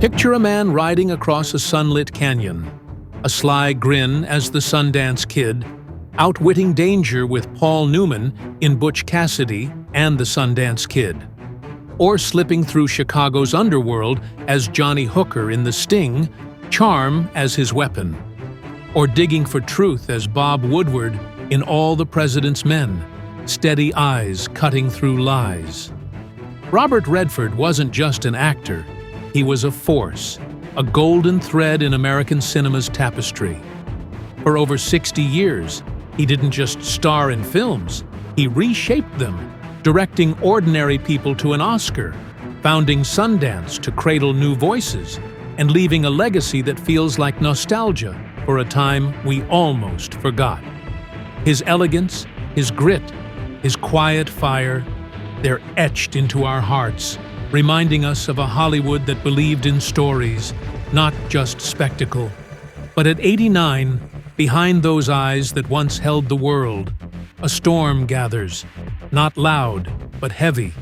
Picture a man riding across a sunlit canyon, a sly grin as the Sundance Kid, outwitting danger with Paul Newman in Butch Cassidy and the Sundance Kid, or slipping through Chicago's underworld as Johnny Hooker in The Sting, charm as his weapon, or digging for truth as Bob Woodward in All the President's Men, steady eyes cutting through lies. Robert Redford wasn't just an actor, he was a force, a golden thread in American cinema's tapestry. For over 60 years, he didn't just star in films, he reshaped them, directing ordinary people to an Oscar, founding Sundance to cradle new voices, and leaving a legacy that feels like nostalgia for a time we almost forgot. His elegance, his grit, his quiet fire, they're etched into our hearts, reminding us of a Hollywood that believed in stories, not just spectacle. But at 89, behind those eyes that once held the world, a storm gathers, not loud, but heavy,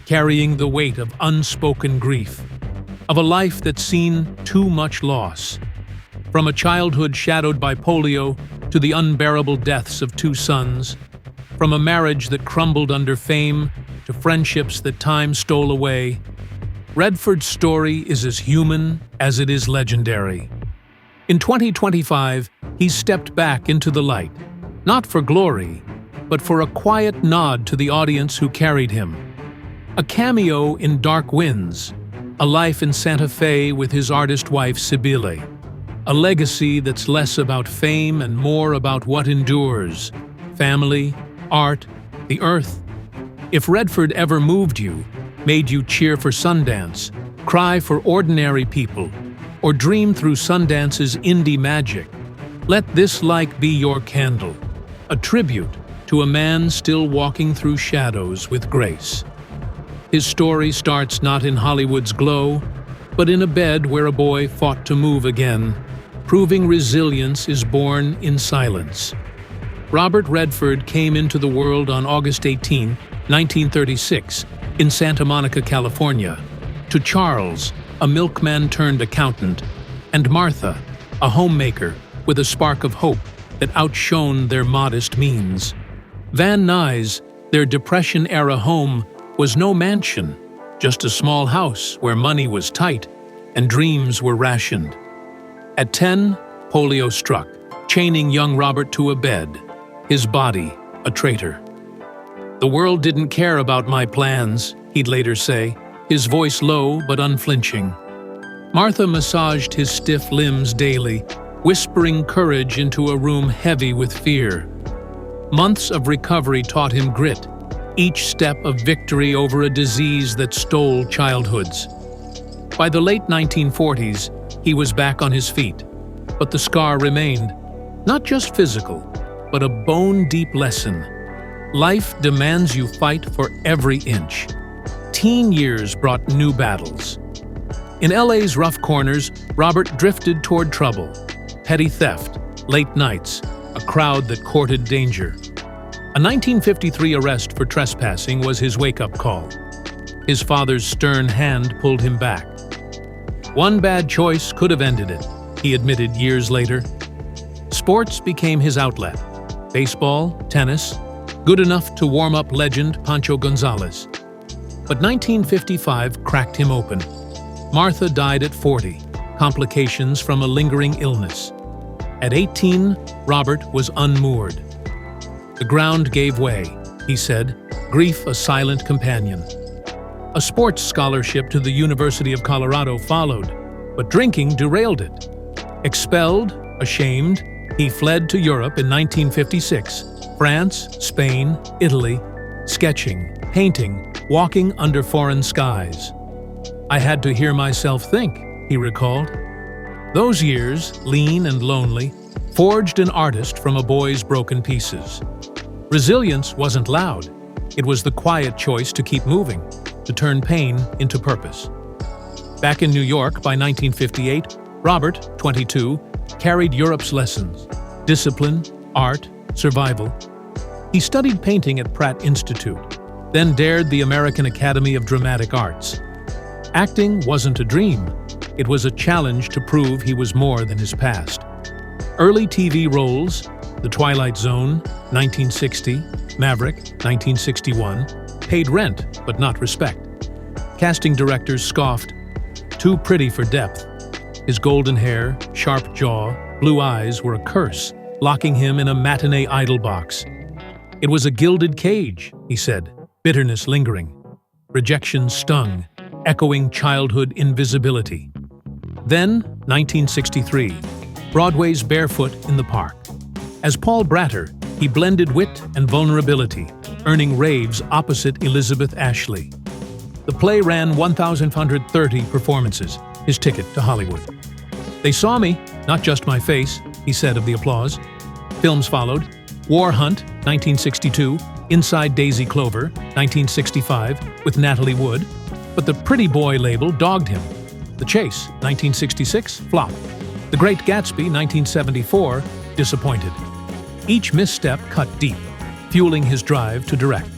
carrying the weight of unspoken grief, of a life that's seen too much loss. From a childhood shadowed by polio to the unbearable deaths of two sons, from a marriage that crumbled under fame to friendships that time stole away, Redford's story is as human as it is legendary. In 2025, he stepped back into the light, not for glory, but for a quiet nod to the audience who carried him. A cameo in Dark Winds, a life in Santa Fe with his artist wife Sybille, a legacy that's less about fame and more about what endures, family, art, the earth. If Redford ever moved you, made you cheer for Sundance, cry for ordinary people, or dream through Sundance's indie magic, let this like be your candle, a tribute to a man still walking through shadows with grace. His story starts not in Hollywood's glow, but in a bed where a boy fought to move again, proving resilience is born in silence. Robert Redford came into the world on August 18, 1936, in Santa Monica, California, to Charles, a milkman turned accountant, and Martha, a homemaker with a spark of hope that outshone their modest means. Van Nuys, their Depression-era home, was no mansion, just a small house where money was tight and dreams were rationed. At 10, polio struck, chaining young Robert to a bed, his body a traitor. "The world didn't care about my plans," he'd later say, his voice low but unflinching. Martha massaged his stiff limbs daily, whispering courage into a room heavy with fear. Months of recovery taught him grit, each step a victory over a disease that stole childhoods. By the late 1940s, he was back on his feet, but the scar remained, not just physical, but a bone-deep lesson. Life demands you fight for every inch. Teen years brought new battles. In LA's rough corners, Robert drifted toward trouble. Petty theft, late nights, a crowd that courted danger. A 1953 arrest for trespassing was his wake-up call. His father's stern hand pulled him back. One bad choice could have ended it, he admitted years later. Sports became his outlet. Baseball, tennis, good enough to warm up legend Pancho Gonzalez. But 1955 cracked him open. Martha died at 40, complications from a lingering illness. At 18, Robert was unmoored. The ground gave way, he said, grief a silent companion. A sports scholarship to the University of Colorado followed, but drinking derailed it. Expelled, ashamed, he fled to Europe in 1956, France, Spain, Italy, sketching, painting, walking under foreign skies. "I had to hear myself think," he recalled. Those years, lean and lonely, forged an artist from a boy's broken pieces. Resilience wasn't loud. It was the quiet choice to keep moving, to turn pain into purpose. Back in New York by 1958, Robert, 22, carried Europe's lessons: discipline, art, survival. He studied painting at Pratt Institute, then dared the American Academy of Dramatic Arts. Acting wasn't a dream. It was a challenge to prove he was more than his past. Early TV roles: The Twilight Zone, 1960, Maverick, 1961, paid rent but not respect. Casting directors scoffed, too pretty for depth. His golden hair, sharp jaw, blue eyes were a curse, locking him in a matinee idol box. It was a gilded cage, he said, bitterness lingering. Rejection stung, echoing childhood invisibility. Then, 1963, Broadway's Barefoot in the Park. As Paul Bratter, he blended wit and vulnerability, earning raves opposite Elizabeth Ashley. The play ran 1,530 performances, his ticket to Hollywood. They saw me, not just my face, he said of the applause. Films followed: War Hunt, 1962, Inside Daisy Clover, 1965, with Natalie Wood, but the Pretty Boy label dogged him. The Chase, 1966, flopped. The Great Gatsby, 1974, disappointed. Each misstep cut deep, fueling his drive to direct.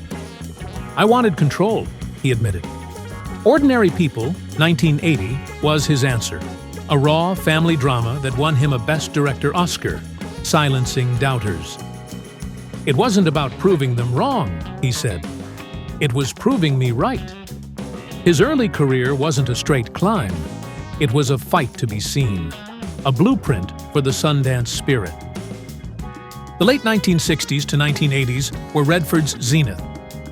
I wanted control, he admitted. Ordinary People, 1980, was his answer. A raw family drama that won him a Best Director Oscar, silencing doubters. It wasn't about proving them wrong, he said. It was proving me right. His early career wasn't a straight climb. It was a fight to be seen, a blueprint for the Sundance spirit. The late 1960s to 1980s were Redford's zenith.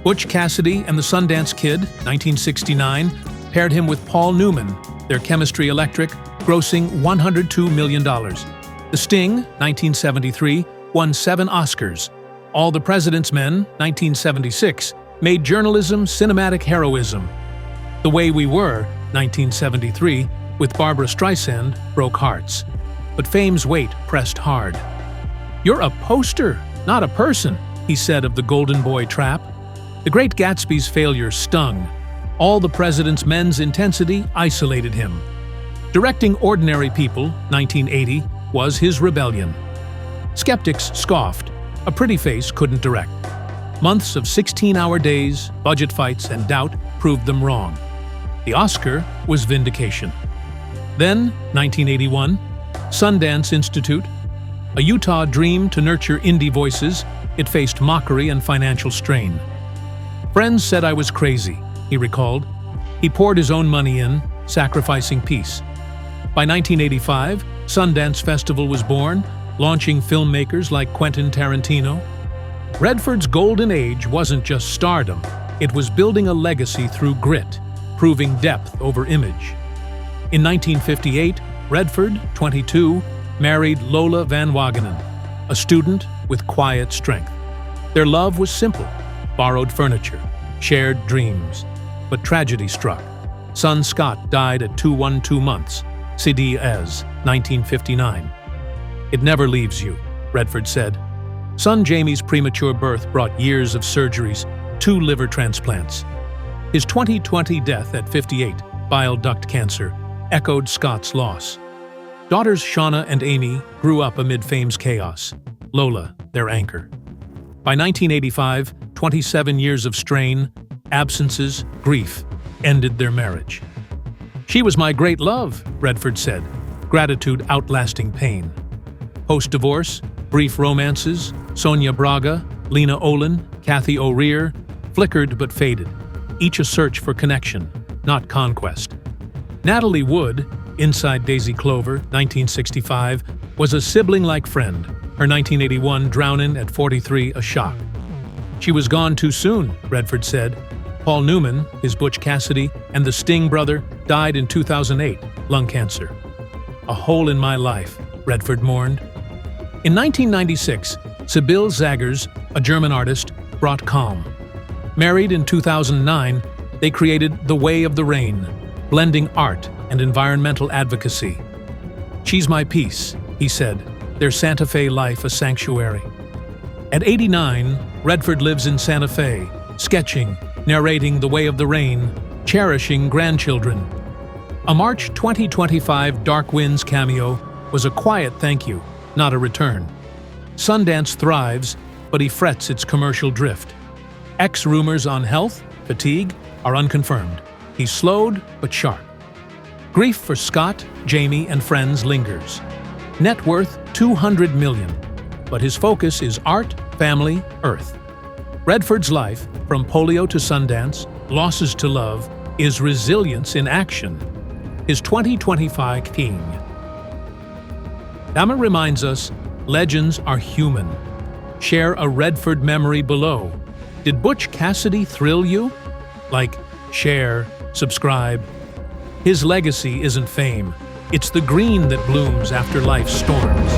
Butch Cassidy and the Sundance Kid, 1969, paired him with Paul Newman, their chemistry electric, grossing $102 million. The Sting, 1973, won 7 Oscars. All the President's Men, 1976, made journalism cinematic heroism. The Way We Were, 1973, with Barbra Streisand, broke hearts. But fame's weight pressed hard. "You're a poster, not a person," he said of the Golden Boy trap. The Great Gatsby's failure stung. All the President's Men's intensity isolated him. Directing Ordinary People, 1980, was his rebellion. Skeptics scoffed. A pretty face couldn't direct. Months of 16-hour days, budget fights, and doubt proved them wrong. The Oscar was vindication. Then, 1981, Sundance Institute. A Utah dream to nurture indie voices, it faced mockery and financial strain. Friends said I was crazy, he recalled. He poured his own money in, sacrificing peace. By 1985, Sundance Festival was born, launching filmmakers like Quentin Tarantino. Redford's golden age wasn't just stardom, it was building a legacy through grit, proving depth over image. In 1958, Redford, 22, married Lola Van Wagenen, a student with quiet strength. Their love was simple: borrowed furniture, shared dreams. But tragedy struck. Son Scott died at 212 months, CDS, 1959. "It never leaves you," Redford said. Son Jamie's premature birth brought years of surgeries, 2 liver transplants. His 2020 death at 58, bile duct cancer, echoed Scott's loss. Daughters Shauna and Amy grew up amid fame's chaos. Lola, their anchor. By 1985, 27 years of strain, absences, grief, ended their marriage. "She was my great love," Redford said, gratitude outlasting pain. Post-divorce, brief romances, Sonia Braga, Lena Olin, Kathy O'Rear, flickered but faded, each a search for connection, not conquest. Natalie Wood, Inside Daisy Clover, 1965, was a sibling-like friend, her 1981 drowning at 43 a shock. "She was gone too soon," Redford said. Paul Newman, his Butch Cassidy, and the Sting brother died in 2008, lung cancer. "A hole in my life," Redford mourned. In 1996, Sibylle Zaggers, a German artist, brought calm. Married in 2009, they created The Way of the Rain, blending art and environmental advocacy. "She's my peace," he said, their Santa Fe life a sanctuary. At 89, Redford lives in Santa Fe, sketching, narrating The Way of the Rain, cherishing grandchildren. A March 2025 Dark Winds cameo was a quiet thank you, not a return. Sundance thrives, but he frets its commercial drift. Rumors on health, fatigue, are unconfirmed. He's slowed, but sharp. Grief for Scott, Jamie, and friends lingers. Net worth $200 million, but his focus is art, family, earth. Redford's life, from polio to Sundance, losses to love, is resilience in action. His 2025 King. Dama reminds us, legends are human. Share a Redford memory below. Did Butch Cassidy thrill you? Like, share, subscribe. His legacy isn't fame. It's the green that blooms after life's storms.